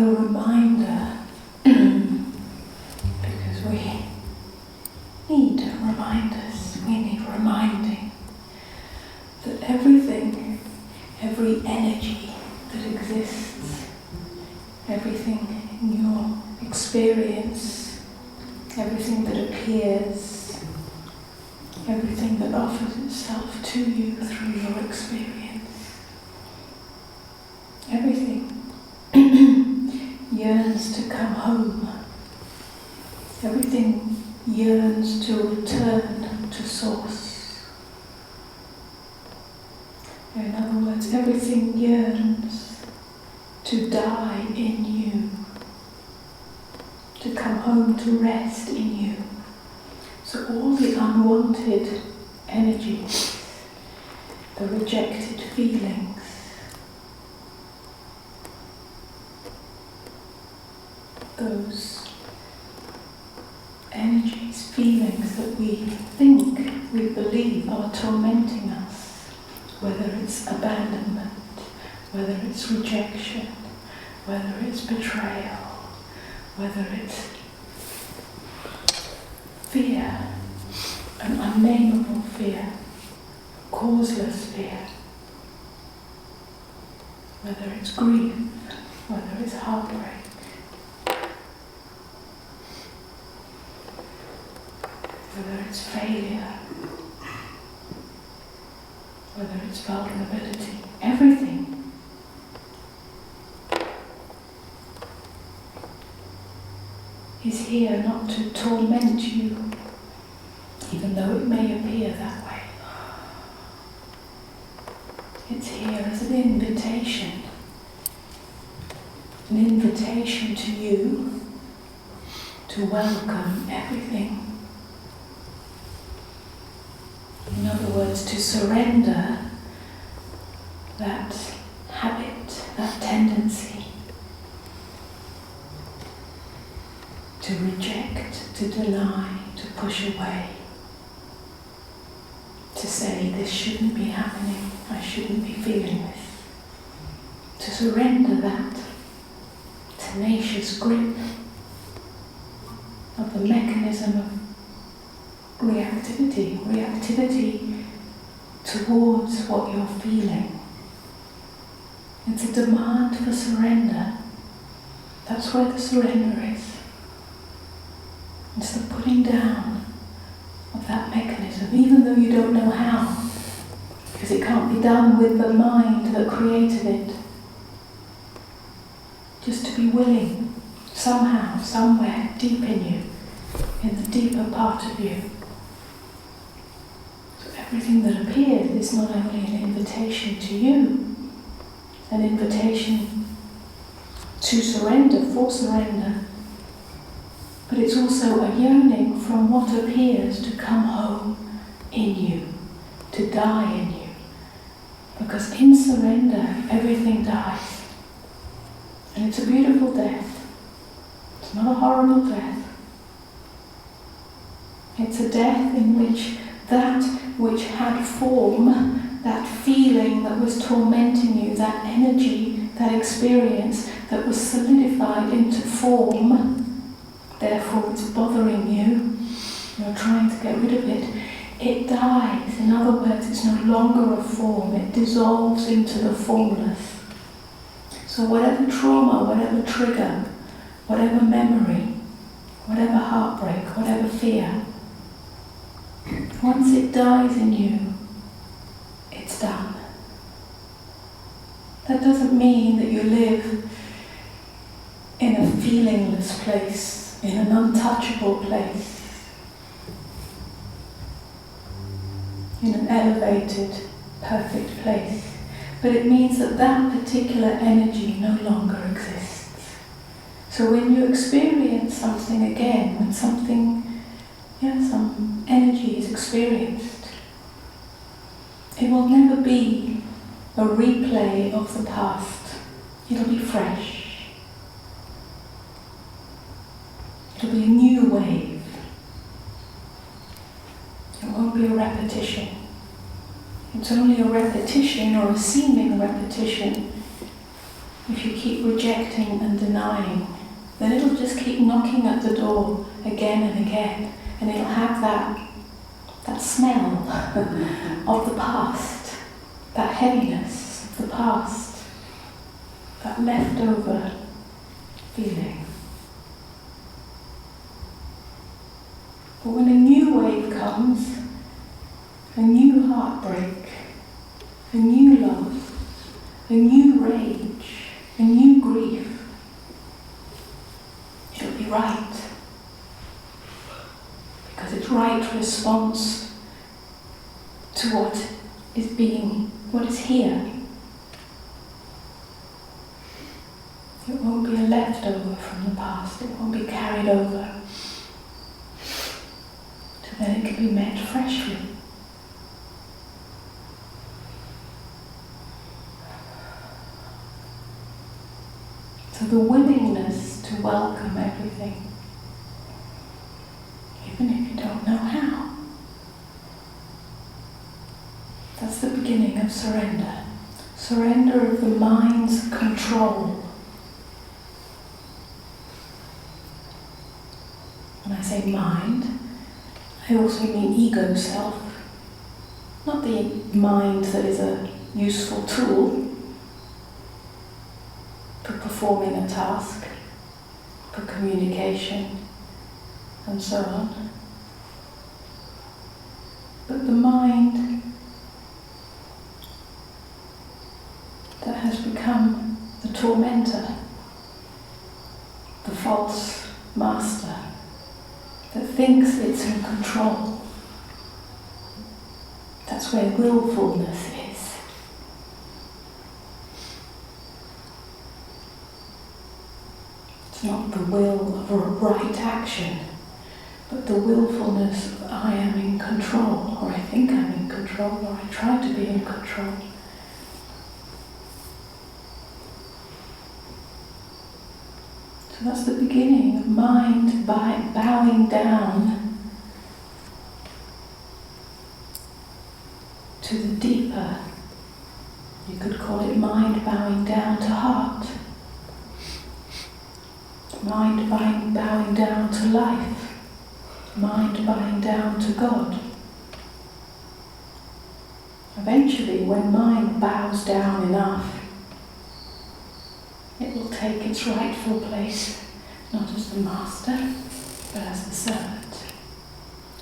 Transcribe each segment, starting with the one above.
a reminder, because we need reminders, we need reminding that everything, every energy that exists, everything in your experience, everything that appears, everything that offers itself to you through your experience, everything yearns to come home. Everything yearns to return to source. In other words, everything yearns to die in you, to come home to rest in you. So all the unwanted energies, the rejected feelings, those energies, feelings that we think, we believe are tormenting us, whether it's abandonment, whether it's rejection, whether it's betrayal, whether it's fear, an unnameable fear, causeless fear, whether it's grief, whether it's heartbreak, whether it's failure, whether it's vulnerability, everything is here not to torment you, even though it may appear that way. It's here as an invitation to you to welcome everything. In other words, to surrender that habit, that tendency to reject, to deny, to push away, to say this shouldn't be happening, I shouldn't be feeling this. To surrender that tenacious grip of the mechanism of reactivity towards what you're feeling. It's a demand for surrender. That's where the surrender is. It's the putting down of that mechanism, even though you don't know how, because it can't be done with the mind that created it. Just to be willing, somehow, somewhere, deep in you, in the deeper part of you. So everything that appears is not only an invitation to you, an invitation to surrender, for surrender, but it's also a yearning from what appears to come home in you, to die in you. Because in surrender, everything dies. And it's a beautiful death. It's not a horrible death. It's a death in which that which had form, that feeling that was tormenting you, that energy, that experience that was solidified into form, therefore it's bothering you, you're trying to get rid of it, it dies. In other words, it's no longer a form, it dissolves into the formless. So whatever trauma, whatever trigger, whatever memory, whatever heartbreak, whatever fear, once it dies in you, it's done. That doesn't mean that you live in a feelingless place, in an untouchable place, in an elevated, perfect place. But it means that that particular energy no longer exists. So when you experience something again, when something, some energy is experienced, it will never be a replay of the past. It'll be fresh. It'll be a new wave. It won't be a repetition. It's only a repetition or a seeming repetition if you keep rejecting and denying, then it'll just keep knocking at the door again and again, and it'll have that smell of the past, that heaviness of the past, that leftover feeling. But when a new wave comes, a new heartbreak, a new love, a new rage, a new grief, it'll be right. Because it's right response to what is here. It won't be a leftover from the past, it won't be carried over. So then it can be met freshly. So the willingness to welcome everything, even if you don't know how. That's the beginning of surrender. Surrender of the mind's control. When I say mind, I also mean ego self. Not the mind that is a useful tool for performing a task, for communication, and so on. But the mind that has become the tormentor, the false master, that thinks it's in control. That's where willfulness is. It's not the will of a right action, but the willfulness of I am in control, or I think I'm in control, or I try to be in control. So that's the beginning of mind bowing down to the deeper, you could call it mind bowing down to heart. Mind bowing down to life, mind bowing down to God. Eventually, when mind bows down enough, it will take its rightful place, not as the master, but as the servant,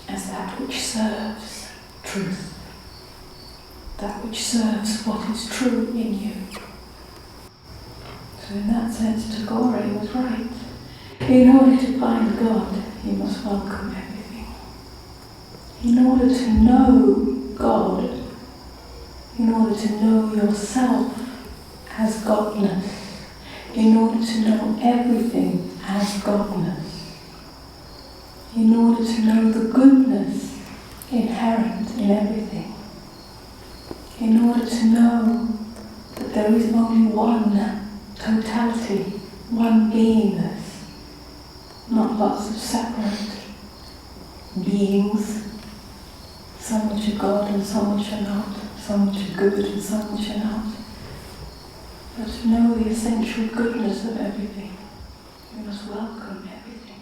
as that which serves truth, that which serves what is true in you. So in that sense, Tagore was right. In order to find God, you must welcome everything. In order to know God, in order to know yourself as Godness, in order to know everything as Godness, in order to know the goodness inherent in everything, in order to know that there is only one totality, one beingness, not lots of separate beings, some which are God and some which are not, some which are good and some which are not. But to know the essential goodness of everything, we must welcome everything.